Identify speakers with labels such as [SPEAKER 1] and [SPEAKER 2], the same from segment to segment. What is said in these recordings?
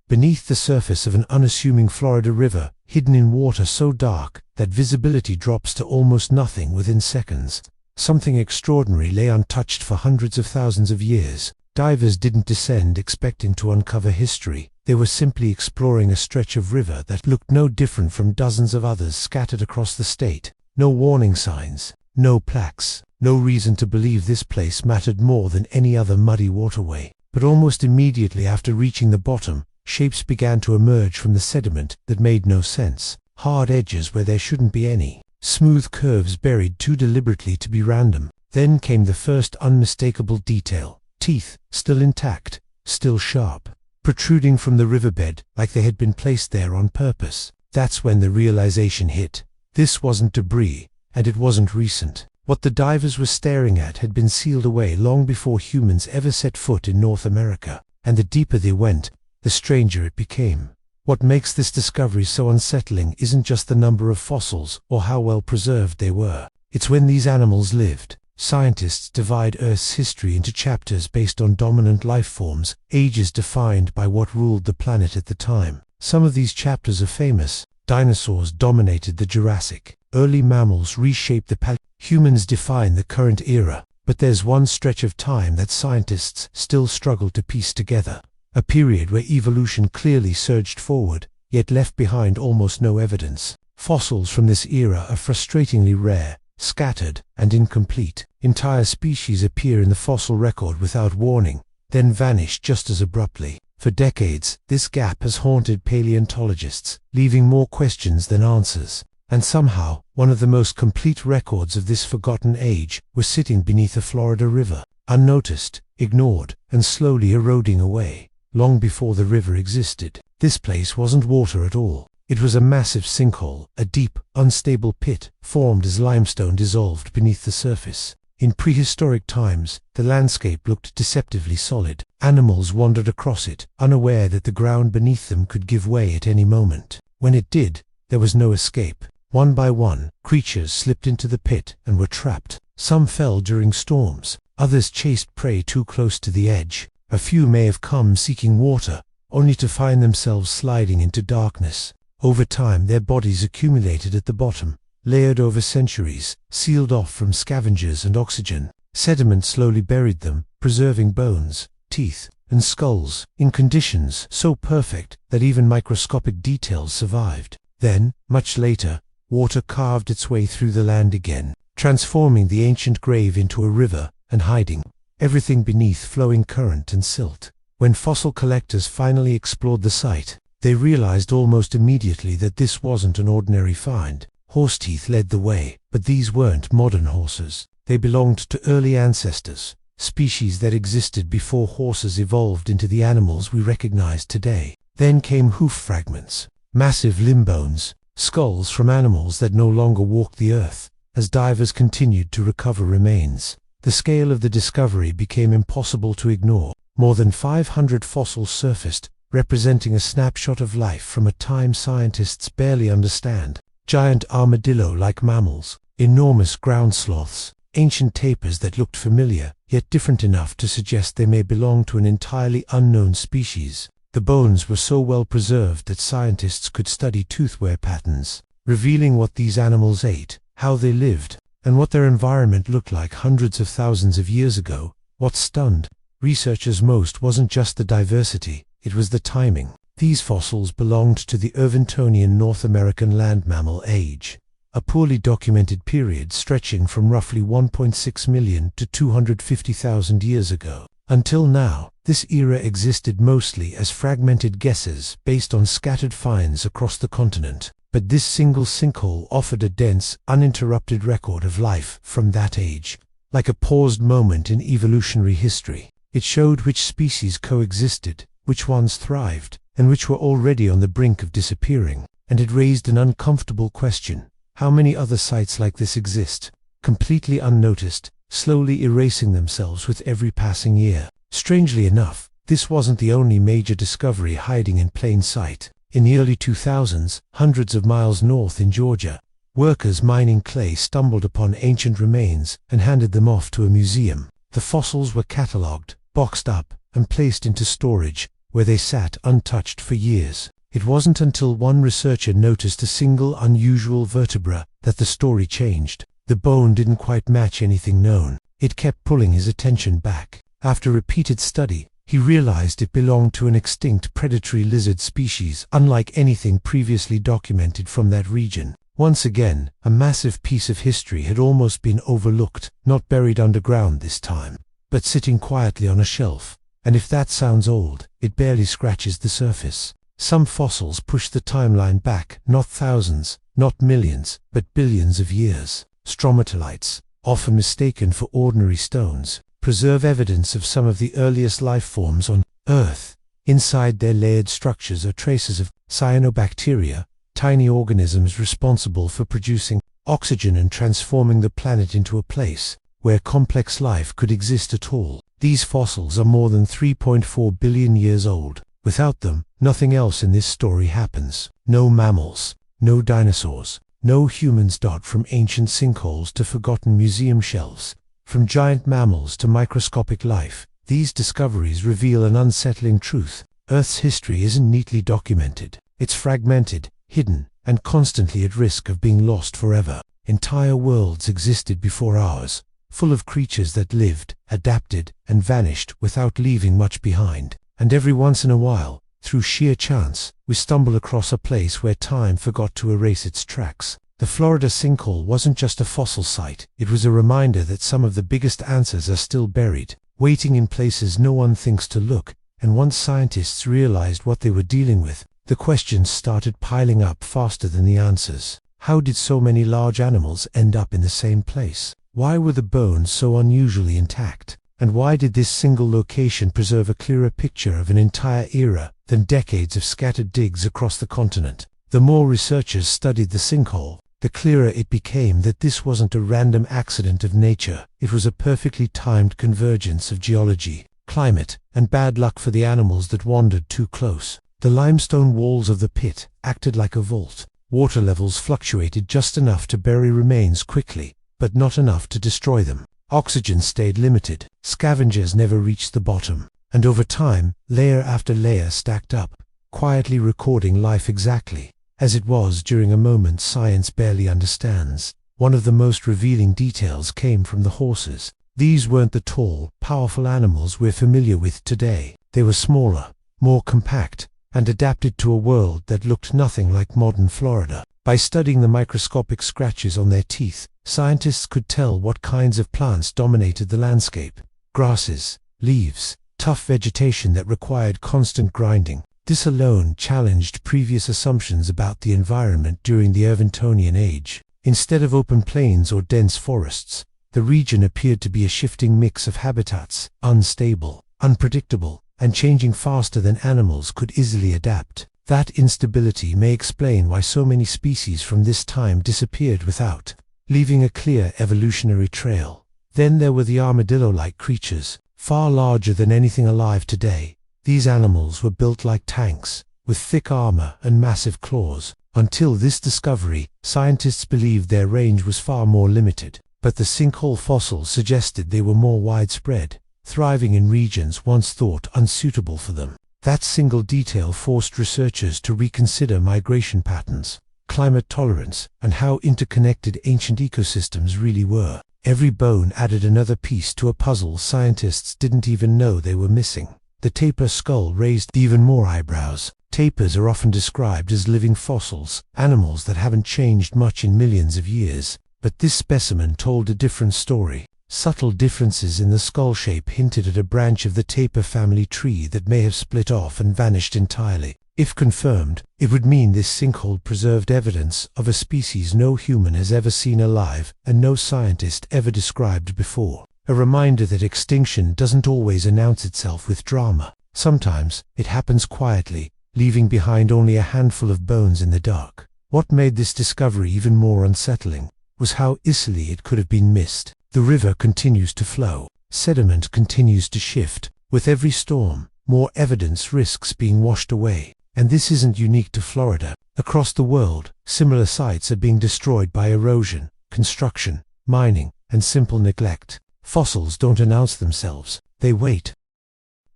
[SPEAKER 1] beneath the surface of an unassuming Florida river, hidden in water so dark that visibility drops to almost nothing within seconds. Something extraordinary lay untouched for hundreds of thousands of years. Divers didn't descend expecting to uncover history. They were simply exploring a stretch of river that looked no different from dozens of others scattered across the state. No warning signs, no plaques, no reason to believe this place mattered more than any other muddy waterway. But almost immediately after reaching the bottom, shapes began to emerge from the sediment that made no sense. Hard edges where there shouldn't be any. Smooth curves buried too deliberately to be random. Then came the first unmistakable detail. Teeth, still intact, still sharp, protruding from the riverbed like they had been placed there on purpose. That's when the realization hit. This wasn't debris, and it wasn't recent. What the divers were staring at had been sealed away long before humans ever set foot in North America. And the deeper they went, the stranger it became. What makes this discovery so unsettling isn't just the number of fossils or how well preserved they were. It's when these animals lived. Scientists divide Earth's history into chapters based on dominant life forms, ages defined by what ruled the planet at the time. Some of these chapters are famous. Dinosaurs dominated the Jurassic. Early mammals reshaped the Paleogene. Humans define the current era. But there's one stretch of time that scientists still struggle to piece together. A period where evolution clearly surged forward, yet left behind almost no evidence. Fossils from this era are frustratingly rare, scattered, and incomplete. Entire species appear in the fossil record without warning, then vanish just as abruptly. For decades, this gap has haunted paleontologists, leaving more questions than answers. And somehow, one of the most complete records of this forgotten age was sitting beneath a Florida river, unnoticed, ignored, and slowly eroding away. Long before the river existed, this place wasn't water at all. It was a massive sinkhole, a deep, unstable pit, formed as limestone dissolved beneath the surface. In prehistoric times, the landscape looked deceptively solid. Animals wandered across it, unaware that the ground beneath them could give way at any moment. When it did, there was no escape. One by one, creatures slipped into the pit and were trapped. Some fell during storms, others chased prey too close to the edge. A few may have come seeking water, only to find themselves sliding into darkness. Over time, their bodies accumulated at the bottom, layered over centuries, sealed off from scavengers and oxygen. Sediment slowly buried them, preserving bones, teeth, and skulls, in conditions so perfect that even microscopic details survived. Then, much later, water carved its way through the land again, transforming the ancient grave into a river and hiding everything beneath flowing current and silt. When fossil collectors finally explored the site, they realized almost immediately that this wasn't an ordinary find. Horse teeth led the way, but these weren't modern horses. They belonged to early ancestors, species that existed before horses evolved into the animals we recognize today. Then came hoof fragments, massive limb bones, skulls from animals that no longer walked the earth. As divers continued to recover remains, the scale of the discovery became impossible to ignore. More than 500 fossils surfaced, representing a snapshot of life from a time scientists barely understand. Giant armadillo-like mammals, enormous ground sloths, ancient tapirs that looked familiar, yet different enough to suggest they may belong to an entirely unknown species. The bones were so well preserved that scientists could study toothwear patterns, revealing what these animals ate, how they lived, and what their environment looked like hundreds of thousands of years ago. What stunned researchers most wasn't just the diversity, it was the timing. These fossils belonged to the Irvingtonian North American land mammal age, a poorly documented period stretching from roughly 1.6 million to 250,000 years ago. Until now, this era existed mostly as fragmented guesses based on scattered finds across the continent. But this single sinkhole offered a dense, uninterrupted record of life from that age, like a paused moment in evolutionary history. It showed which species coexisted, which ones thrived, and which were already on the brink of disappearing. And it raised an uncomfortable question. How many other sites like this exist, completely unnoticed, slowly erasing themselves with every passing year? Strangely enough, this wasn't the only major discovery hiding in plain sight. In the early 2000s, hundreds of miles north in Georgia, workers mining clay stumbled upon ancient remains and handed them off to a museum. The fossils were catalogued, boxed up, and placed into storage, where they sat untouched for years. It wasn't until one researcher noticed a single unusual vertebra that the story changed. The bone didn't quite match anything known. It kept pulling his attention back. After repeated study, he realized it belonged to an extinct predatory lizard species, unlike anything previously documented from that region. Once again, a massive piece of history had almost been overlooked, not buried underground this time, but sitting quietly on a shelf. And if that sounds old, it barely scratches the surface. Some fossils push the timeline back, not thousands, not millions, but billions of years. Stromatolites, often mistaken for ordinary stones, preserve evidence of some of the earliest life forms on Earth. Inside their layered structures are traces of cyanobacteria, tiny organisms responsible for producing oxygen and transforming the planet into a place where complex life could exist at all. These fossils are more than 3.4 billion years old. Without them, nothing else in this story happens. No mammals, no dinosaurs, no humans. From ancient sinkholes to forgotten museum shelves, from giant mammals to microscopic life, these discoveries reveal an unsettling truth. Earth's history isn't neatly documented. It's fragmented, hidden, and constantly at risk of being lost forever. Entire worlds existed before ours, full of creatures that lived, adapted, and vanished without leaving much behind. And every once in a while, through sheer chance, we stumble across a place where time forgot to erase its tracks. The Florida sinkhole wasn't just a fossil site, it was a reminder that some of the biggest answers are still buried, waiting in places no one thinks to look. And once scientists realized what they were dealing with, the questions started piling up faster than the answers. How did so many large animals end up in the same place? Why were the bones so unusually intact? And why did this single location preserve a clearer picture of an entire era than decades of scattered digs across the continent? The more researchers studied the sinkhole, the clearer it became that this wasn't a random accident of nature. It was a perfectly timed convergence of geology, climate, and bad luck for the animals that wandered too close. The limestone walls of the pit acted like a vault. Water levels fluctuated just enough to bury remains quickly, but not enough to destroy them. Oxygen stayed limited, scavengers never reached the bottom, and over time, layer after layer stacked up, quietly recording life exactly as it was during a moment science barely understands. One of the most revealing details came from the horses. These weren't the tall, powerful animals we're familiar with today. They were smaller, more compact, and adapted to a world that looked nothing like modern Florida. By studying the microscopic scratches on their teeth, scientists could tell what kinds of plants dominated the landscape. Grasses, leaves, tough vegetation that required constant grinding. This alone challenged previous assumptions about the environment during the Irvingtonian age. Instead of open plains or dense forests, the region appeared to be a shifting mix of habitats, unstable, unpredictable, and changing faster than animals could easily adapt. That instability may explain why so many species from this time disappeared without leaving a clear evolutionary trail. Then there were the armadillo-like creatures, far larger than anything alive today. These animals were built like tanks, with thick armor and massive claws. Until this discovery, scientists believed their range was far more limited, but the sinkhole fossils suggested they were more widespread, thriving in regions once thought unsuitable for them. That single detail forced researchers to reconsider migration patterns, climate tolerance, and how interconnected ancient ecosystems really were. Every bone added another piece to a puzzle scientists didn't even know they were missing. The tapir skull raised even more eyebrows. Tapirs are often described as living fossils, animals that haven't changed much in millions of years. But this specimen told a different story. Subtle differences in the skull shape hinted at a branch of the tapir family tree that may have split off and vanished entirely. If confirmed, it would mean this sinkhole preserved evidence of a species no human has ever seen alive and no scientist ever described before. A reminder that extinction doesn't always announce itself with drama. Sometimes, it happens quietly, leaving behind only a handful of bones in the dark. What made this discovery even more unsettling was how easily it could have been missed. The river continues to flow. Sediment continues to shift. With every storm, more evidence risks being washed away. And this isn't unique to Florida. Across the world, similar sites are being destroyed by erosion, construction, mining, and simple neglect. Fossils don't announce themselves. They wait.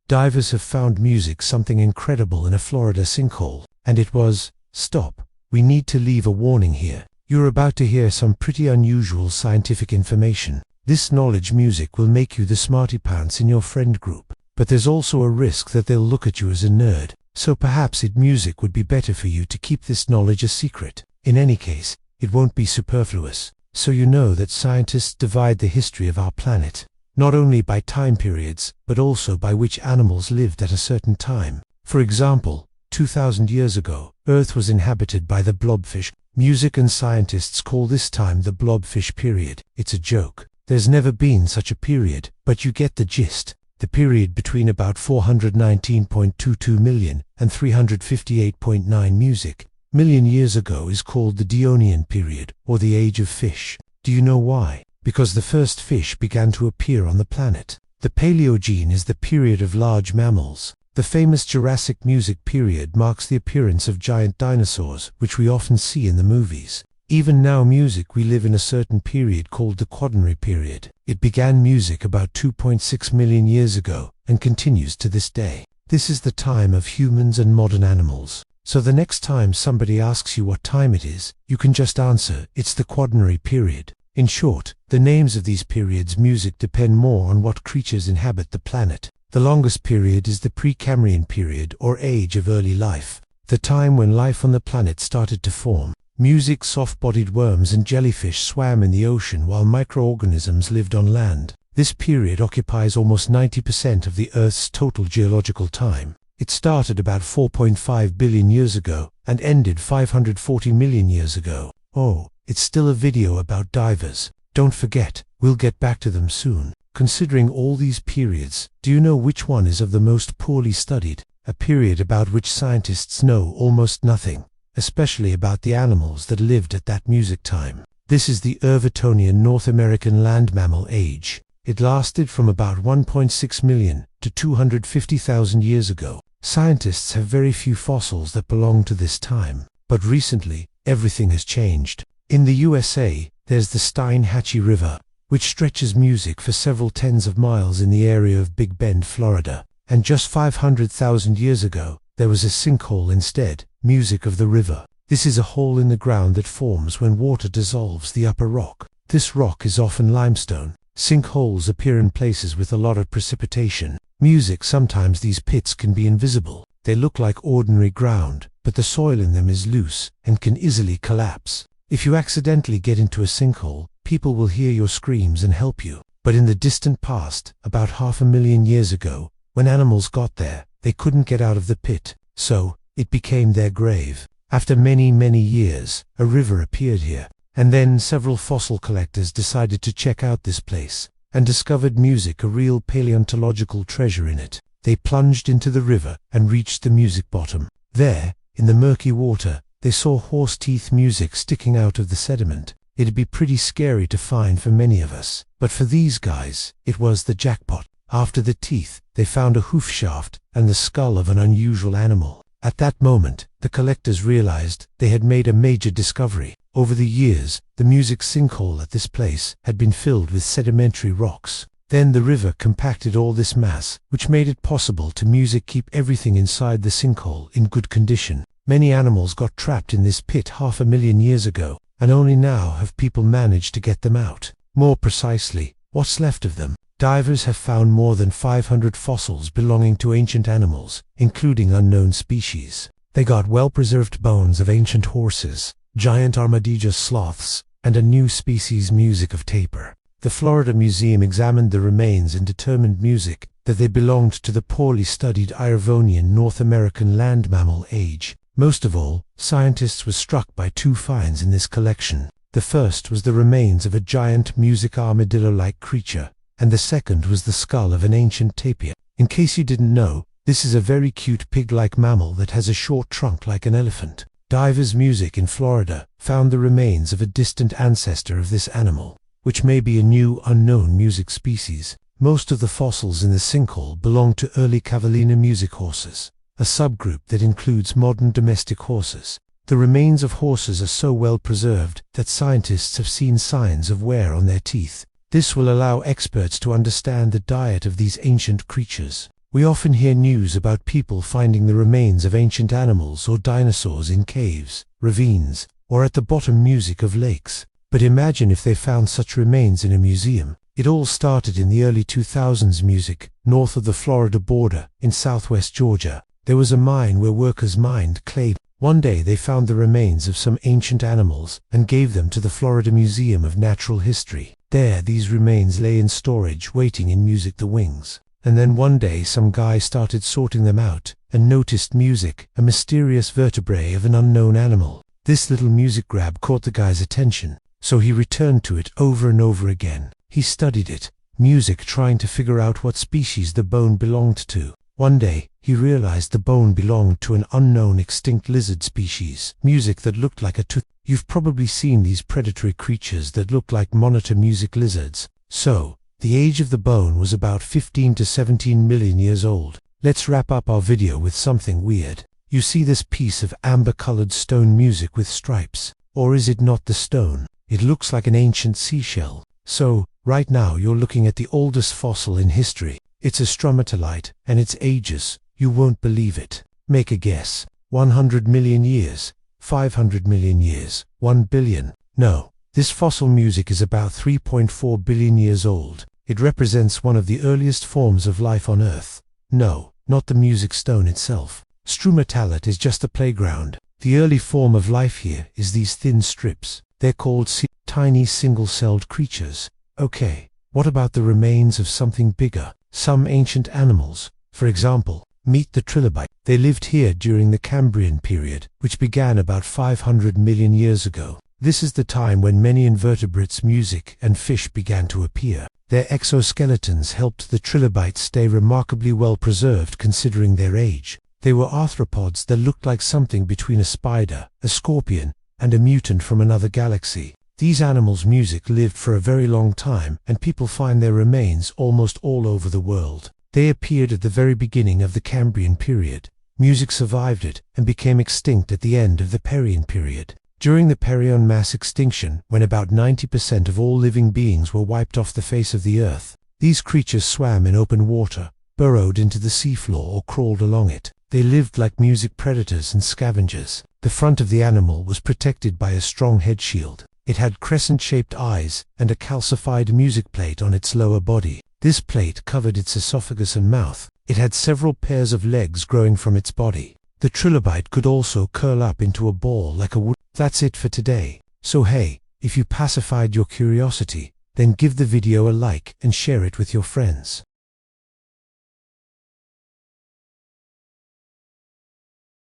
[SPEAKER 1] Divers have found something incredible in a Florida sinkhole, and it was, "Stop, we need to leave a warning here. You're about to hear some pretty unusual scientific information. This knowledge music will make you the smarty pants in your friend group, but there's also a risk that they'll look at you as a nerd, so perhaps music would be better for you to keep this knowledge a secret. In any case, it won't be superfluous, so you know that scientists divide the history of our planet, not only by time periods, but also by which animals lived at a certain time. For example, 2,000 years ago, Earth was inhabited by the blobfish. Music and scientists call this time the blobfish period. It's a joke. There's never been such a period, but you get the gist. The period between about 419.22 million and 358.9 million years ago is called the Devonian period, or the Age of Fish. Do you know why? Because the first fish began to appear on the planet. The Paleogene is the period of large mammals. The famous Jurassic music period marks the appearance of giant dinosaurs, which we often see in the movies. Even now we live in a certain period called the Quaternary period. It began music about 2.6 million years ago, and continues to this day. This is the time of humans and modern animals. So the next time somebody asks you what time it is, you can just answer, it's the Quaternary period. In short, the names of these periods music depend more on what creatures inhabit the planet. The longest period is the Precambrian period, or age of early life, the time when life on the planet started to form. Music, soft-bodied worms and jellyfish swam in the ocean while microorganisms lived on land. This period occupies almost 90% of the Earth's total geological time. It started about 4.5 billion years ago and ended 540 million years ago. Oh, it's still a video about divers. Don't forget, we'll get back to them soon. Considering all these periods, do you know which one is of the most poorly studied? A period about which scientists know almost nothing, especially about the animals that lived at that music time. This is the Unearthing North American land mammal age. It lasted from about 1.6 million to 250,000 years ago. Scientists have very few fossils that belong to this time, but recently, everything has changed. In the USA, there's the Steinhatchee River, which stretches music for several tens of miles in the area of Big Bend, Florida. And just 500,000 years ago, there was a sinkhole instead, music of the river. This is a hole in the ground that forms when water dissolves the upper rock. This rock is often limestone. Sinkholes appear in places with a lot of precipitation. Music, sometimes these pits can be invisible. They look like ordinary ground, but the soil in them is loose and can easily collapse. If you accidentally get into a sinkhole, people will hear your screams and help you. But in the distant past, about 500,000 years ago, when animals got there, they couldn't get out of the pit, so it became their grave. After many, many years, a river appeared here, and then several fossil collectors decided to check out this place, and discovered music, a real paleontological treasure in it. They plunged into the river and reached the music bottom. There, in the murky water, they saw horse teeth music sticking out of the sediment. It'd be pretty scary to find for many of us, but for these guys, it was the jackpot. After the teeth, they found a hoof shaft and the skull of an unusual animal. At that moment, the collectors realized they had made a major discovery. Over the years, the music sinkhole at this place had been filled with sedimentary rocks. Then the river compacted all this mass, which made it possible to keep everything inside the sinkhole in good condition. Many animals got trapped in this pit 500,000 years ago, and only now have people managed to get them out. More precisely, what's left of them. Divers have found more than 500 fossils belonging to ancient animals, including unknown species. They got well-preserved bones of ancient horses, giant armadillo sloths, and a new species music of tapir. The Florida Museum examined the remains and determined that they belonged to the poorly studied Unearthing North American land mammal age. Most of all, scientists were struck by two finds in this collection. The first was the remains of a giant music armadillo-like creature, and the second was the skull of an ancient tapir. In case you didn't know, this is a very cute pig-like mammal that has a short trunk like an elephant. Divers music in Florida found the remains of a distant ancestor of this animal, which may be a new unknown music species. Most of the fossils in the sinkhole belong to early Cavallina music horses, a subgroup that includes modern domestic horses. The remains of horses are so well preserved that scientists have seen signs of wear on their teeth. This will allow experts to understand the diet of these ancient creatures. We often hear news about people finding the remains of ancient animals or dinosaurs in caves, ravines, or at the bottom music of lakes. But imagine if they found such remains in a museum. It all started in the early 2000s music, north of the Florida border, in southwest Georgia. There was a mine where workers mined clay. One day they found the remains of some ancient animals and gave them to the Florida Museum of Natural History. There, these remains lay in storage, waiting in music the wings. And then one day some guy started sorting them out and noticed music, a mysterious vertebrae of an unknown animal. This little music grab caught the guy's attention, so he returned to it over and over again. He studied it, music, trying to figure out what species the bone belonged to. One day, he realized the bone belonged to an unknown extinct lizard species. Music that looked like a tooth. You've probably seen these predatory creatures that look like monitor music lizards. So, the age of the bone was about 15 to 17 million years old. Let's wrap up our video with something weird. You see this piece of amber-colored stone music with stripes. Or is it not the stone? It looks like an ancient seashell. So, right now you're looking at the oldest fossil in history. It's a stromatolite, and it's ages. You won't believe it. Make a guess. 100 million years? 500 million years? 1 billion? No. This fossil music is about 3.4 billion years old. It represents one of the earliest forms of life on Earth. No, not the music stone itself. Stromatolite is just a playground. The early form of life here is these thin strips. They're called tiny single-celled creatures. Okay, what about the remains of something bigger? Some ancient animals. For example, meet the trilobite. They lived here during the Cambrian period, which began about 500 million years ago. This is the time when many invertebrates, music, and fish began to appear. Their exoskeletons helped the trilobites stay remarkably well preserved considering their age. They were arthropods that looked like something between a spider, a scorpion, and a mutant from another galaxy. These animals' music lived for a very long time, and people find their remains almost all over the world. They appeared at the very beginning of the Cambrian period. Music survived it and became extinct at the end of the Permian period. During the Permian mass extinction, when about 90% of all living beings were wiped off the face of the earth, these creatures swam in open water, burrowed into the seafloor, or crawled along it. They lived like music predators and scavengers. The front of the animal was protected by a strong head shield. It had crescent-shaped eyes and a calcified music plate on its lower body. This plate covered its esophagus and mouth. It had several pairs of legs growing from its body. The trilobite could also curl up into a ball like a wood. That's it for today. So hey, if you pacified your curiosity, then give the video a like and share it with your friends.